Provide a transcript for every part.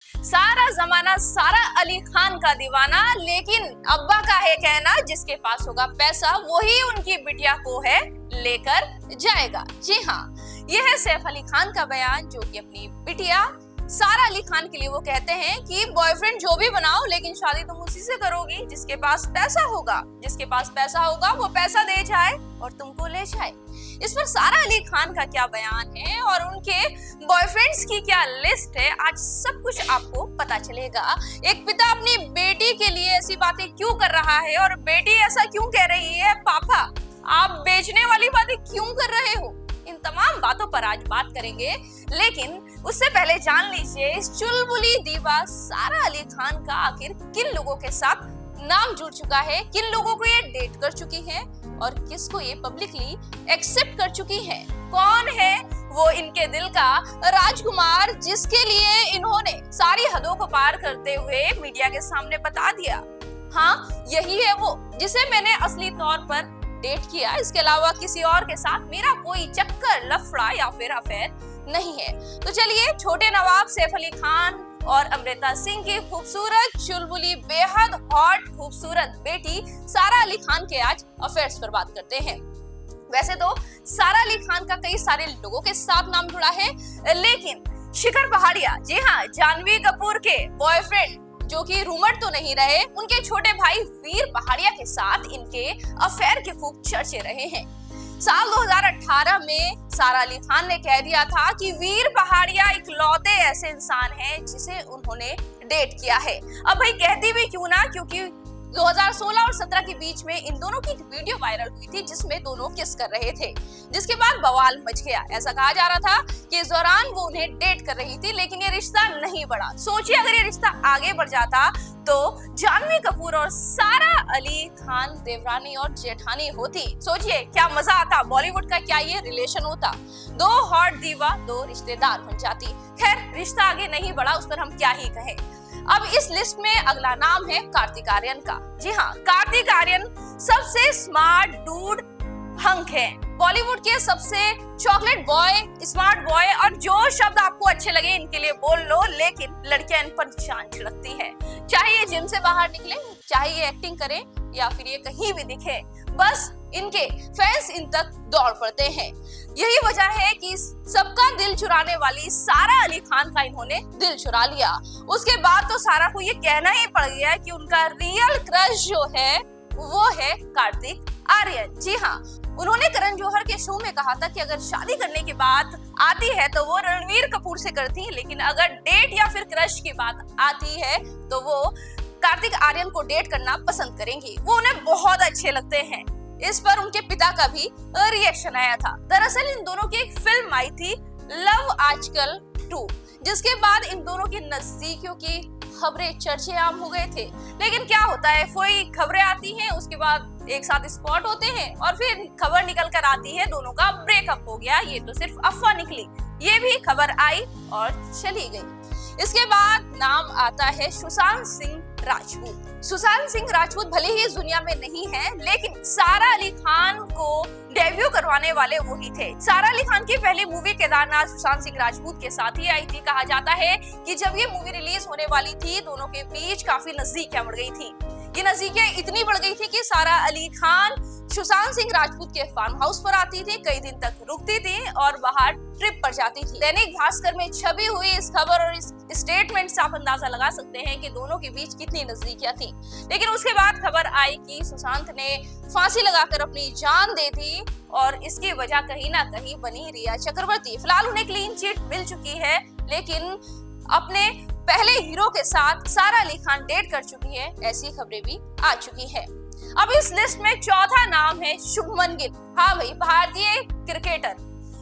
सारा जमाना सारा अली खान का दीवाना, लेकिन अब्बा का है कहना जिसके पास होगा पैसा वही उनकी बिटिया को है लेकर जाएगा। जी हाँ, यह है सैफ अली खान का बयान, जो कि अपनी बिटिया सारा अली खान के लिए वो कहते हैं कि बॉयफ्रेंड जो भी बनाओ लेकिन शादी तुम उसी से करोगी जिसके पास पैसा होगा। जिसके पास पैसा होगा वो पैसा दे जाए और तुमको ले जाए। इस पर सारा अली खान का क्या बयान है और उनके बॉयफ्रेंड्स की क्या लिस्ट है, आज सब कुछ आपको पता चलेगा। एक पिता अपनी बेटी के लिए ऐसी बातें क्यों कर रहा है और बेटी ऐसा क्यों कह रही है, पापा आप बेचने वाली बातें क्यों कर रहे हो, इन तमाम बातों पर आज बात करेंगे। लेकिन उससे पहले जान लीजिए इस चुलबुली दीवा सारा अली खान का आखिर किन लोगों के साथ नाम जुड़ चुका है, किन लोगों को ये डेट कर चुकी है और किसको ये पब्लिकली एक्सेप्ट कर चुकी है। कौन है वो इनके दिल का राजकुमार जिसके लिए इन्होंने सारी हदों को पार करते हुए मीडिया के सामने बता दिया। हाँ, यही है वो जिसे मैंने असली तौर पर डेट किया, इसके अलावा किसी और के साथ मेरा कोई चक्कर लफड़ा या फिर अफेयर नहीं है। तो चलिए छोटे नवाब सैफ अली खान और अमृता सिंह की खूबसूरत चुलबुली बेहद हॉट खूबसूरत बेटी सारा अली खान के आज अफेयर्स पर बात करते हैं। वैसे तो सारा अली खान का कई सारे लोगों के साथ नाम जुड़ा है, लेकिन शिखर पहाड़िया, जी हाँ, जानवी कपूर के बॉयफ्रेंड जो कि रूमर तो नहीं रहे, उनके छोटे भाई वीर पहाड़िया के साथ इनके अफेयर के खूब चर्चे रहे हैं। साल 2018 में सारा अली खान ने कह दिया था कि वीर पहाड़िया इकलौते ऐसे इंसान हैं जिसे उन्होंने डेट किया है। अब भाई कहती भी क्यों ना, क्योंकि 2016 और 17 के बीच में इन दोनों की वीडियो वायरल हुई थी जिसमें दोनों किस कर रहे थे, जिसके बाद बवाल मच गया। ऐसा कहा जा रहा था कि इस दौरान वो उन्हें डेट कर रही थी, लेकिन ये रिश्ता नहीं बढ़ा। सोचिए अगर ये रिश्ता आगे बढ़ जाता तो जानवी कपूर और सारा अली खान देवरानी और जेठानी होती। सोचिए क्या मजा आता, बॉलीवुड का क्या ये रिलेशन होता, दो हॉट दीवा दो रिश्तेदार बन जाती। खैर रिश्ता आगे नहीं बढ़ा, उस पर हम क्या ही कहें। अब इस लिस्ट में अगला नाम है कार्तिक आर्यन का। जी हाँ, कार्तिक आर्यन सबसे स्मार्ट डूड हंक है, बॉलीवुड के सबसे चॉकलेट बॉय, स्मार्ट बॉय, और जो शब्द आपको अच्छे लगे इनके लिए बोल लो, लेकिन लड़कियां इन पर जान छिड़कती है। चाहे ये जिम से बाहर निकले, चाहे ये एक्टिंग करें या फिर ये कहीं भी दिखे, बस इनके फैंस इन तक दौड़ पड़ते हैं। यही वजह है कि सबका दिल चुराने वाली सारा अली खान का इन्होंने दिल चुरा लिया। उसके बाद तो सारा को ये कहना ही पड़ गया कि उनका रियल क्रश जो है वो है कार्तिक आर्यन। जी हाँ, उन्होंने करण जौहर के शो में कहा था कि अगर शादी करने की बात आती है तो वो रणवीर कपूर से करती है, लेकिन अगर डेट या फिर क्रश की बात आती है तो वो कार्तिक आर्यन को डेट करना पसंद करेंगी। वो उन्हें बहुत अच्छे लगते हैं। इस पर उनके पिता का भी रिएक्शन आया था। दरअसल इन दोनों की एक फिल्म आई थी लव आजकल 2, जिसके बाद इन दोनों की नजदीकियों की खबरें चर्चे आम हो गए थे। लेकिन क्या होता है, कोई खबरें आती हैं, उसके बाद एक साथ स्पॉट होते हैं और फिर खबर निकल कर आती है दोनों का ब्रेकअप हो गया। ये तो सिर्फ अफवाह निकली, ये भी खबर आई और चली गई। इसके बाद नाम आता है सुशांत सिंह राजपूत। सुशांत सिंह राजपूत भले ही इस दुनिया में नहीं है, लेकिन सारा अली खान को डेब्यू करवाने वाले वही थे। सारा अली खान की पहली मूवी केदारनाथ सुशांत सिंह राजपूत के साथ ही आई थी। कहा जाता है कि जब ये मूवी रिलीज होने वाली थी दोनों के बीच काफी नजदीकियां बढ़ गई थी। ये नजदीकियां इतनी बढ़ गई थी कि सारा अली खान सुशांत सिंह राजपूत के फार्म हाउस पर आती थी, कई दिन तक रुकती थी और बाहर ट्रिप पर जाती थी। दैनिक भास्कर में छपी हुई इस खबर और इस स्टेटमेंट से आप अंदाजा लगा सकते हैं कि दोनों के बीच कितनी नजदीकियां थी। लेकिन उसके बाद खबर आई कि सुशांत ने फांसी लगाकर अपनी जान दे दी और इसकी वजह कहीं ना कहीं बनी रिया चक्रवर्ती। फिलहाल उन्हें क्लीन चिट मिल चुकी है, लेकिन अपने पहले हीरो के साथ सारा अली खान डेट कर चुकी है, ऐसी खबरें भी आ चुकी है। अब इस लिस्ट में चौथा नाम है शुभमन गिल। हाँ भाई, भारतीय क्रिकेटर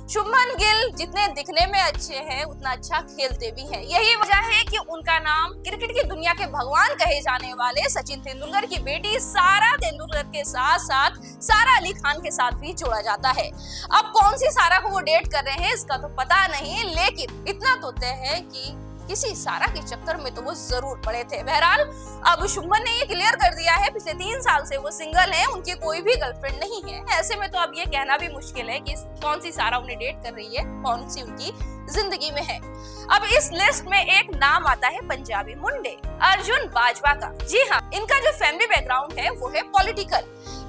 शुभमन गिल जितने दिखने में अच्छे हैं उतना अच्छा खेलते भी हैं। यही वजह है कि उनका नाम क्रिकेट की दुनिया के भगवान कहे जाने वाले सचिन तेंदुलकर की बेटी सारा तेंदुलकर के साथ साथ सारा अली खान के साथ भी जोड़ा जाता है। अब कौन सी सारा को वो डेट कर रहे हैं इसका तो पता नहीं, लेकिन इतना तो तय है कि किसी सारा के चक्कर में तो वो जरूर पड़े थे। बहरहाल अब शुभमन ने ये क्लियर कर दिया है, पिछले 3 साल से वो सिंगल हैं, उनकी कोई भी गर्लफ्रेंड नहीं है। ऐसे में तो अब ये कहना भी मुश्किल है कि कौन सी सारा उन्हें डेट कर रही है, कौन सी उनकी जिंदगी में है। अब इस लिस्ट में एक नाम आता है पंजाबी मुंडे अर्जुन बाजवा का। जी हाँ, इनका जो फैमिली बैकग्राउंड है वो है पॉलिटिकल।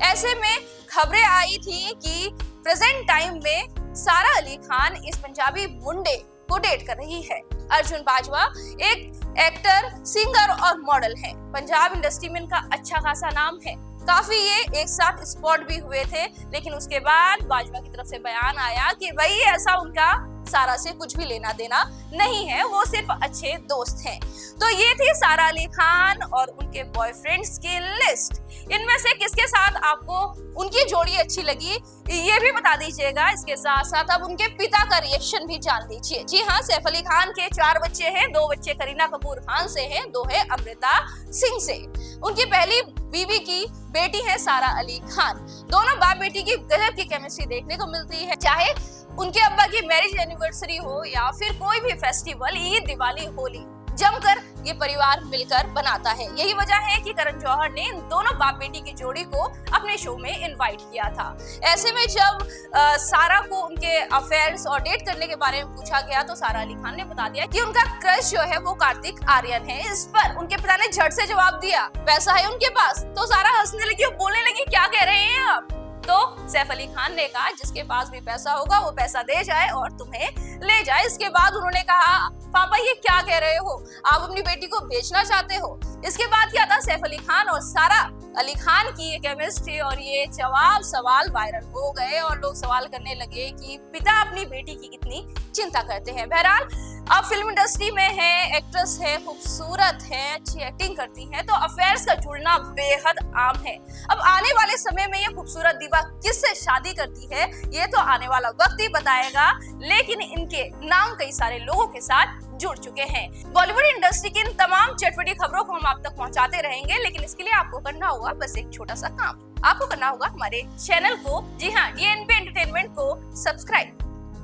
ऐसे में खबरें आई थी कि प्रेजेंट टाइम में सारा अली खान इस पंजाबी मुंडे को डेट कर रही है। अर्जुन बाजवा एक एक्टर, सिंगर और मॉडल हैं। पंजाब इंडस्ट्री में इनका अच्छा खासा नाम है। काफी ये एक साथ स्पॉट भी हुए थे, लेकिन उसके बाद बाजवा की तरफ से बयान आया कि भाई ऐसा उनका सारा से कुछ भी लेना देना नहीं है, वो सिर्फ अच्छे दोस्त हैं। तो ये थी सारा अली खान और उनके बॉयफ्रेंड्स की लिस्ट। इनमें से किसके साथ आपको उनकी जोड़ी अच्छी लगी ये भी बता दीजिएगा। इसके साथ साथ अब उनके पिता का रिएक्शन भी जान लीजिए। जी हाँ, सैफ अली खान के 4 बच्चे हैं, 2 बच्चे करीना कपूर खान से हैं, 2 है अमृता सिंह से। उनकी पहली बीवी की बेटी है सारा अली खान। दोनों बाप बेटी की गजब की केमिस्ट्री देखने को मिलती है, चाहे उनके अब्बा की मैरिज एनिवर्सरी हो या फिर कोई भी फेस्टिवल, ईद, दिवाली, होली, जमकर ये परिवार मिलकर बनाता है। यही वजह है कि करण जौहर ने इन दोनों बाप बेटी की जोड़ी को अपने शो में इनवाइट किया था। ऐसे में जब सारा को उनके अफेयर्स और डेट करने के बारे में पूछा गया तो सारा अली खान ने बता दिया कि उनका क्रश जो है वो कार्तिक आर्यन है। इस पर उनके पिता ने झट से जवाब दिया, पैसा है उनके पास। तो सारा हंसने लगी और बोलने लगी, क्या कह रहे हैं आप? तो सैफ अली खान ने कहा, जिसके पास भी पैसा होगा वो पैसा दे जाए और तुम्हें ले जाए। इसके बाद उन्होंने कहा, पापा ये क्या कह रहे हो, आप अपनी बेटी को बेचना चाहते हो? इसके बाद क्या था, सैफ अली खान और सारा अली खान की ये केमिस्ट्री और ये जवाब सवाल वायरल हो गए और लोग सवाल करने लगे कि पिता अपनी बेटी की कितनी चिंता करते हैं। बहरहाल अब फिल्म इंडस्ट्री में है, एक्ट्रेस है, खूबसूरत है, अच्छी एक्टिंग करती है, तो अफेयर्स का जुड़ना बेहद आम है। अब आने वाले समय में ये खूबसूरत दीवा किससे शादी करती है ये तो आने वाला वक्त ही बताएगा, लेकिन इनके नाम कई सारे लोगों के साथ जुड़ चुके हैं। बॉलीवुड इंडस्ट्री की इन तमाम चटपटी खबरों को हम आप तक पहुंचाते रहेंगे, लेकिन इसके लिए आपको करना होगा बस एक छोटा सा काम। आपको करना होगा हमारे चैनल को, जी हाँ, डीएनपी एंटरटेनमेंट को सब्सक्राइब